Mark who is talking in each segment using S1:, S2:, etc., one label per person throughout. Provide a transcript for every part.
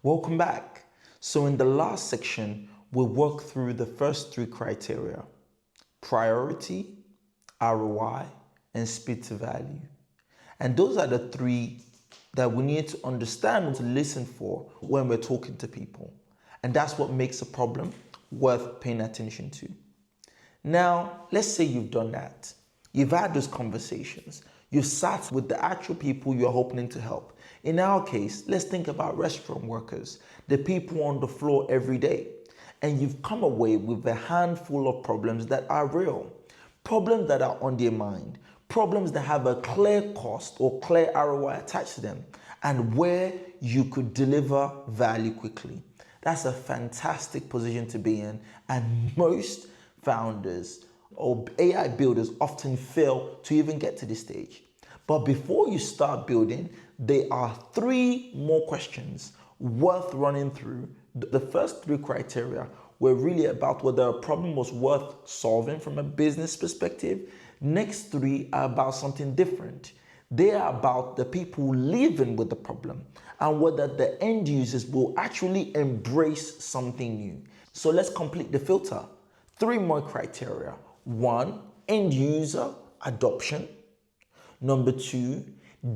S1: Welcome back. So in the last section, we worked through the first three criteria: priority, ROI, and speed to value. And those are the three that we need to understand and to listen for when we're talking to people. And that's what makes a problem worth paying attention to. Now, let's say you've done that. You've had those conversations. You've sat with the actual people you're hoping to help. In our case, let's think about restaurant workers, the people on the floor every day. And you've come away with a handful of problems that are real, problems that are on their mind, problems that have a clear cost or clear ROI attached to them, and where you could deliver value quickly. That's a fantastic position to be in, and most founders or AI builders often fail to even get to this stage. But before you start building, there are three more questions worth running through. The first three criteria were really about whether a problem was worth solving from a business perspective. Next three are about something different. They are about the people living with the problem and whether the end users will actually embrace something new. So let's complete the filter. Three more criteria. 1, end user adoption. Number 2,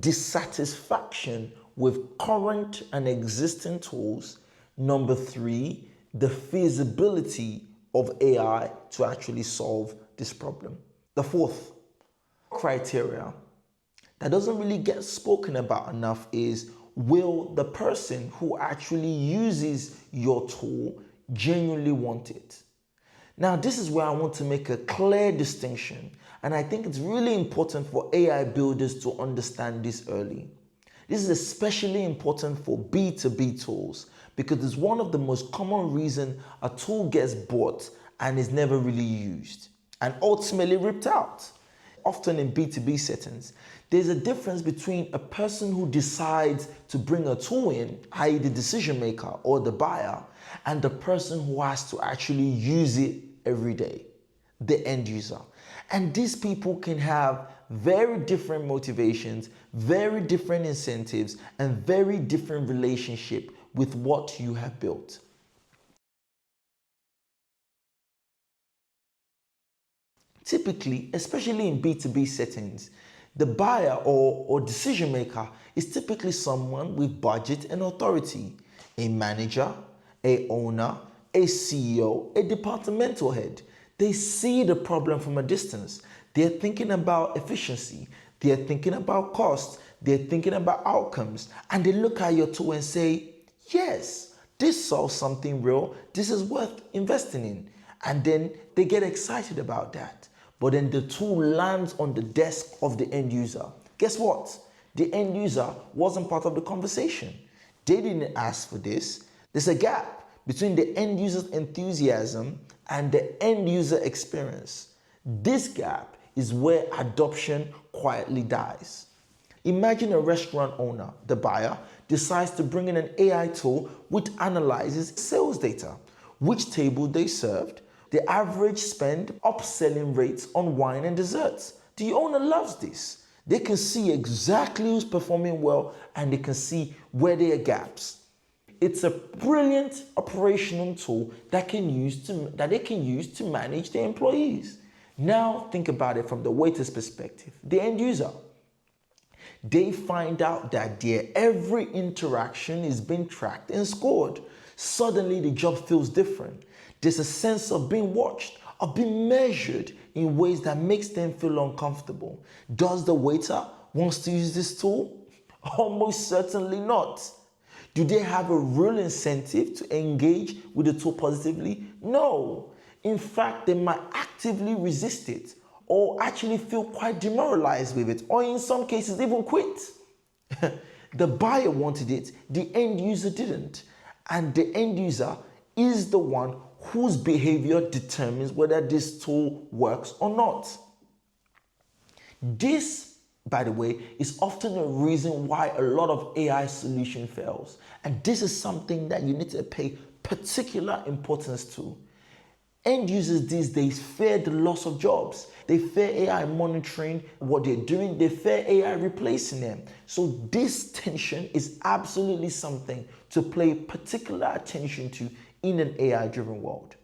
S1: dissatisfaction with current and existing tools. Number 3, the feasibility of AI to actually solve this problem. The fourth criteria that doesn't really get spoken about enough is, will the person who actually uses your tool genuinely want it? Now, this is where I want to make a clear distinction, and I think it's really important for AI builders to understand this early. This is especially important for B2B tools because it's one of the most common reasons a tool gets bought and is never really used and ultimately ripped out. Often in B2B settings, there's a difference between a person who decides to bring a tool in, i.e. the decision maker or the buyer, and the person who has to actually use it every day, the end user. And these people can have very different motivations, very different incentives, and very different relationship with what you have built. Typically, especially in B2B settings, the buyer or decision maker is typically someone with budget and authority, a manager, a owner, a CEO, a departmental head. They see the problem from a distance. They're thinking about efficiency. They're thinking about cost. They're thinking about outcomes. And they look at your tool and say, yes, this solves something real. This is worth investing in. And then they get excited about that. But then the tool lands on the desk of the end user. Guess what? The end user wasn't part of the conversation. They didn't ask for this. There's a gap between the end user's enthusiasm and the end user experience. This gap is where adoption quietly dies. Imagine a restaurant owner, the buyer, decides to bring in an AI tool which analyzes sales data, which table they served, the average spend, upselling rates on wine and desserts. The owner loves this. They can see exactly who's performing well and they can see where there are gaps. It's a brilliant operational tool that they can use to manage their employees. Now think about it from the waiter's perspective, the end user. They find out that their every interaction is being tracked and scored. Suddenly the job feels different. There's a sense of being watched, of being measured in ways that makes them feel uncomfortable. Does the waiter want to use this tool? Almost certainly not. Do they have a real incentive to engage with the tool positively? No. In fact, they might actively resist it or actually feel quite demoralized with it, or in some cases even quit. The buyer wanted it, the end user didn't. And the end user is the one whose behavior determines whether this tool works or not. This, by the way, is often a reason why a lot of AI solution fails. And this is something that you need to pay particular importance to. End users these days fear the loss of jobs. They fear AI monitoring what they're doing. They fear AI replacing them. So this tension is absolutely something to pay particular attention to in an AI-driven world.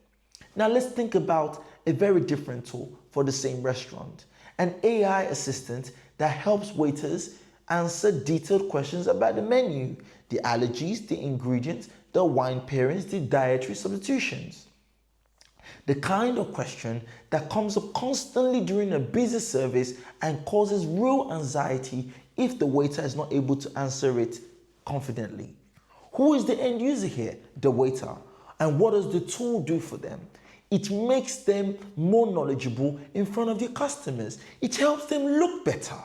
S1: Now let's think about a very different tool for the same restaurant. An AI assistant that helps waiters answer detailed questions about the menu, the allergies, the ingredients, the wine pairings, the dietary substitutions. The kind of question that comes up constantly during a busy service and causes real anxiety if the waiter is not able to answer it confidently. Who is the end user here? The waiter. And what does the tool do for them? It makes them more knowledgeable in front of their customers. It helps them look better.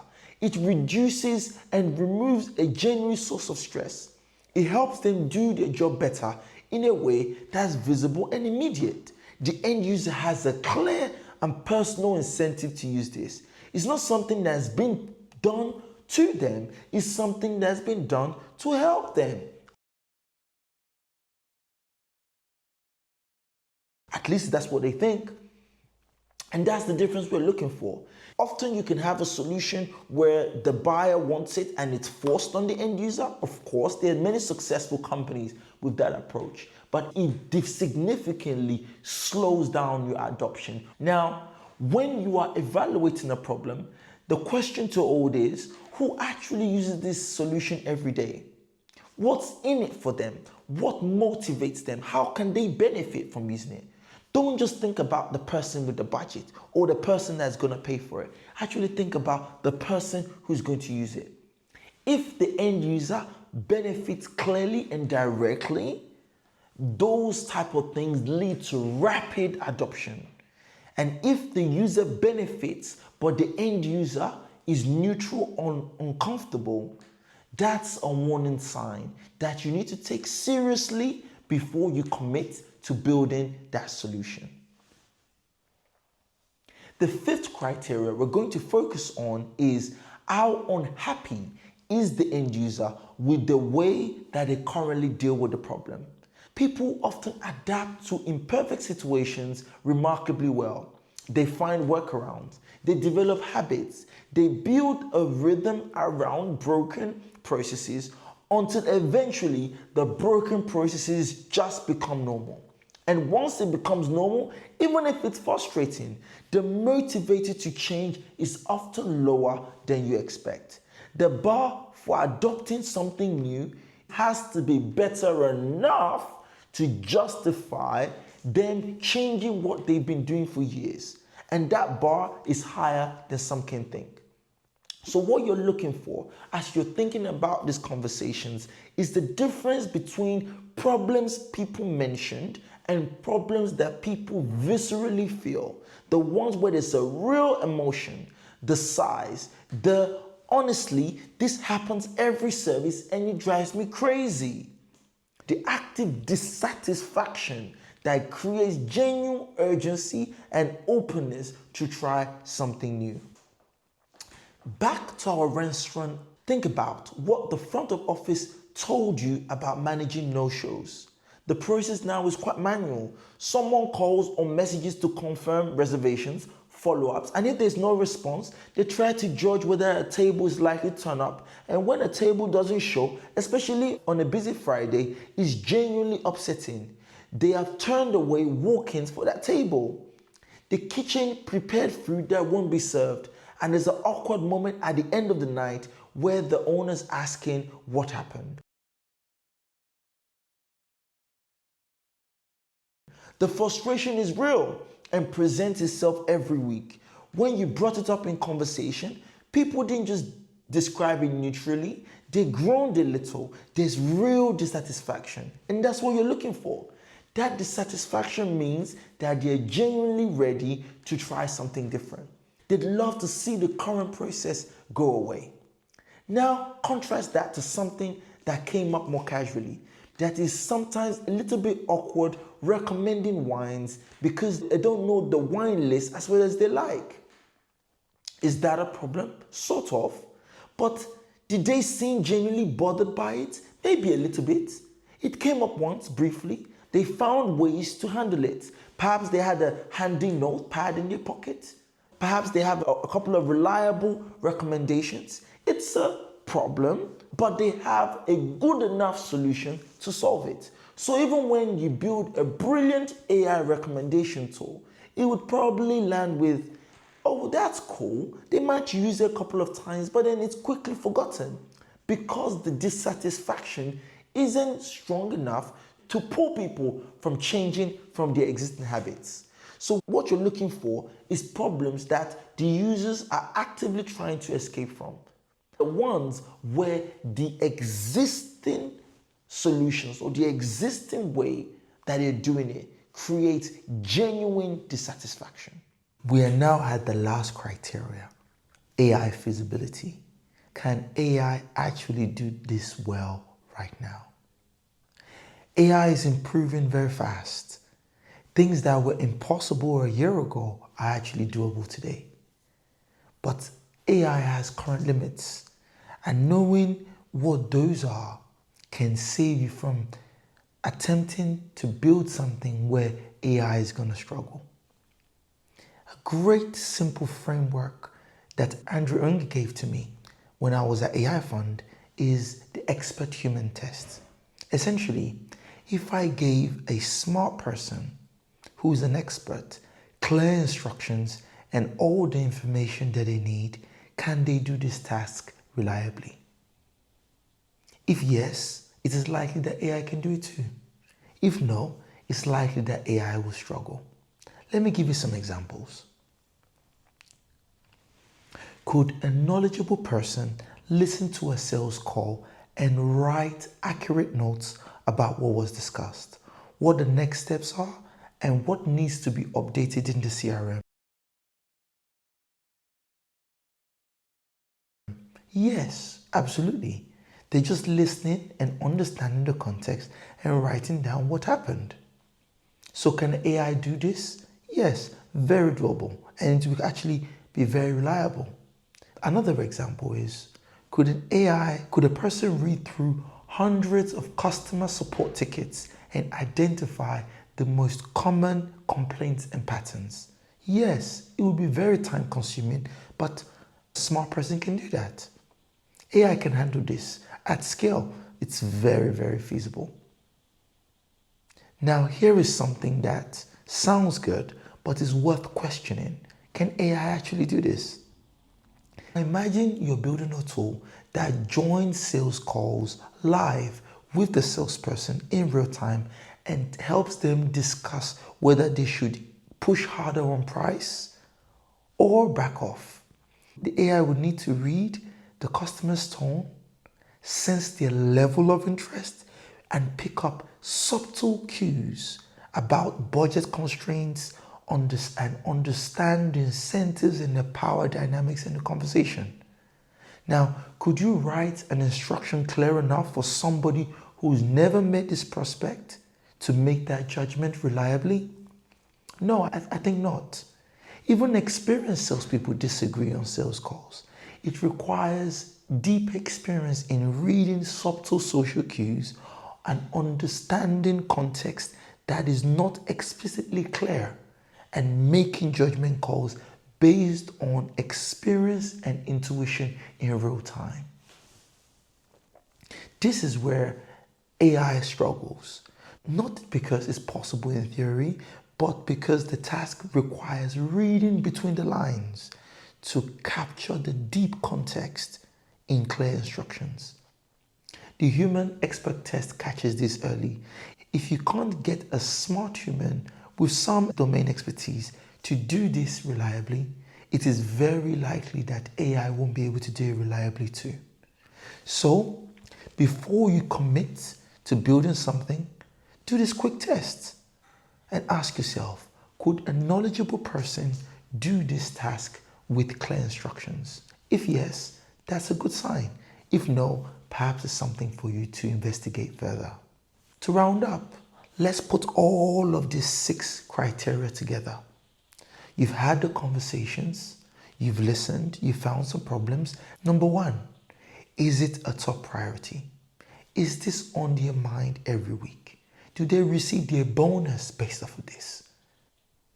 S1: It reduces and removes a genuine source of stress. It helps them do their job better in a way that's visible and immediate. The end user has a clear and personal incentive to use this. It's not something that's been done to them, it's something that's been done to help them. At least that's what they think. And that's the difference we're looking for. Often you can have a solution where the buyer wants it and it's forced on the end user. Of course, there are many successful companies with that approach, but it significantly slows down your adoption. Now, when you are evaluating a problem, the question to hold is, who actually uses this solution every day? What's in it for them? What motivates them? How can they benefit from using it? Don't just think about the person with the budget or the person that's going to pay for it. Actually think about the person who's going to use it. If the end user benefits clearly and directly, those type of things lead to rapid adoption. And if the user benefits but the end user is neutral or uncomfortable, that's a warning sign that you need to take seriously before you commit to building that solution. The fifth criteria we're going to focus on is how unhappy is the end user with the way that they currently deal with the problem. People often adapt to imperfect situations remarkably well. They find workarounds, they develop habits, they build a rhythm around broken processes until eventually the broken processes just become normal. And once it becomes normal, even if it's frustrating, the motivator to change is often lower than you expect. The bar for adopting something new has to be better enough to justify them changing what they've been doing for years. And that bar is higher than some can think. So what you're looking for as you're thinking about these conversations is the difference between problems people mentioned and problems that people viscerally feel. The ones where there's a real emotion, the size, the honestly, this happens every service and it drives me crazy. The active dissatisfaction that creates genuine urgency and openness to try something new. Back to our restaurant, think about what the front of office told you about managing no-shows. The process now is quite manual. Someone calls or messages to confirm reservations, follow-ups, and if there's no response, they try to judge whether a table is likely to turn up. And when a table doesn't show, especially on a busy Friday, it's genuinely upsetting. They have turned away walk-ins for that table. The kitchen prepared food that won't be served, and there's an awkward moment at the end of the night where the owner's asking what happened. The frustration is real and presents itself every week. When you brought it up in conversation, people didn't just describe it neutrally, they groaned a little. There's real dissatisfaction, and that's what you're looking for. That dissatisfaction means that they're genuinely ready to try something different. They'd love to see the current process go away. Now, contrast that to something that came up more casually, that is sometimes a little bit awkward recommending wines because they don't know the wine list as well as they like. Is that a problem? Sort of. But did they seem genuinely bothered by it? Maybe a little bit. It came up once, briefly, They found ways to handle it. Perhaps they had a handy notepad in their pocket. Perhaps they have a couple of reliable recommendations. It's a problem, but they have a good enough solution to solve it. So even when you build a brilliant AI recommendation tool, it would probably land with, oh, that's cool. They might use it a couple of times, but then it's quickly forgotten because the dissatisfaction isn't strong enough to pull people from changing from their existing habits. So what you're looking for is problems that the users are actively trying to escape from. The ones where the existing solutions or the existing way that they're doing it creates genuine dissatisfaction. We are now at the last criteria, AI feasibility. Can AI actually do this well right now? AI is improving very fast. Things that were impossible a year ago are actually doable today. But AI has current limits, and knowing what those are can save you from attempting to build something where AI is going to struggle. A great simple framework that Andrew Ng gave to me when I was at AI Fund is the expert human test. Essentially, if I gave a smart person who's an expert clear instructions and all the information that they need, can they do this task reliably? If yes, it is likely that AI can do it too. If no, it's likely that AI will struggle. Let me give you some examples. Could a knowledgeable person listen to a sales call and write accurate notes about what was discussed, what the next steps are, and what needs to be updated in the CRM? Yes, absolutely. They're just listening and understanding the context and writing down what happened. So can AI do this? Yes, very doable, and it will actually be very reliable. Another example is, could a person read through hundreds of customer support tickets and identify the most common complaints and patterns? Yes, it will be very time consuming, but a smart person can do that. AI can handle this at scale. It's very, very feasible. Now, here is something that sounds good, but is worth questioning. Can AI actually do this? Imagine you're building a tool that joins sales calls live with the salesperson in real time and helps them discuss whether they should push harder on price or back off. The AI would need to read the customer's tone, sense their level of interest, and pick up subtle cues about budget constraints and understand the incentives and the power dynamics in the conversation. Now, could you write an instruction clear enough for somebody who's never met this prospect to make that judgment reliably? No, I think not. Even experienced salespeople disagree on sales calls. It requires deep experience in reading subtle social cues and understanding context that is not explicitly clear and making judgment calls based on experience and intuition in real time. This is where AI struggles, not because it's possible in theory, but because the task requires reading between the lines to capture the deep context in clear instructions. The human expert test catches this early. If you can't get a smart human with some domain expertise to do this reliably, it is very likely that AI won't be able to do it reliably too. So, before you commit to building something, do this quick test and ask yourself, could a knowledgeable person do this task with clear instructions? If yes, that's a good sign. If no, perhaps it's something for you to investigate further. To round up, let's put all of these 6 criteria together. You've had the conversations, you've listened, you found some problems. Number 1, is it a top priority? Is this on your mind every week? Do they receive their bonus based off of this?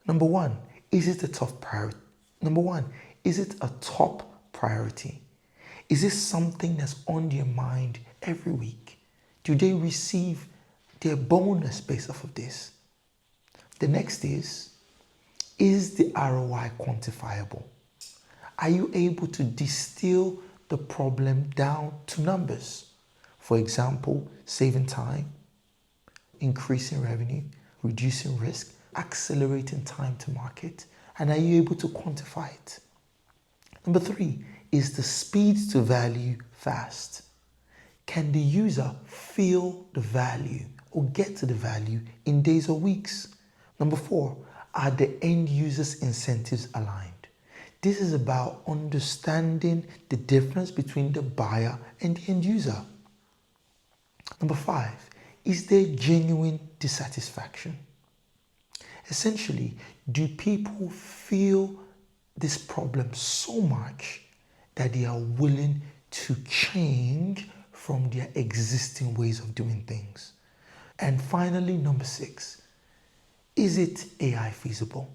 S1: Number one, is it a top priority? Number one, is it a top priority? Is this something that's on their mind every week? Do they receive their bonus based off of this? The next is the ROI quantifiable? Are you able to distill the problem down to numbers? For example, saving time, increasing revenue, reducing risk, accelerating time to market. And are you able to quantify it? Number three, is the speed to value fast? Can the user feel the value or get to the value in days or weeks? Number four, are the end users' incentives aligned? This is about understanding the difference between the buyer and the end user. Number five, is there genuine dissatisfaction? Essentially, do people feel this problem so much that they are willing to change from their existing ways of doing things? And finally, number six, is it AI feasible?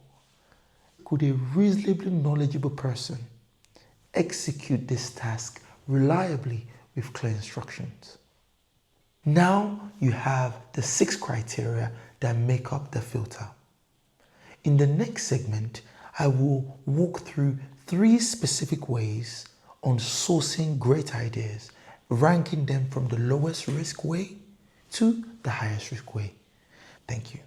S1: Could a reasonably knowledgeable person execute this task reliably with clear instructions? Now you have the 6 criteria that make up the filter. In the next segment, I will walk through 3 specific ways on sourcing great ideas, ranking them from the lowest risk way to the highest risk way. Thank you.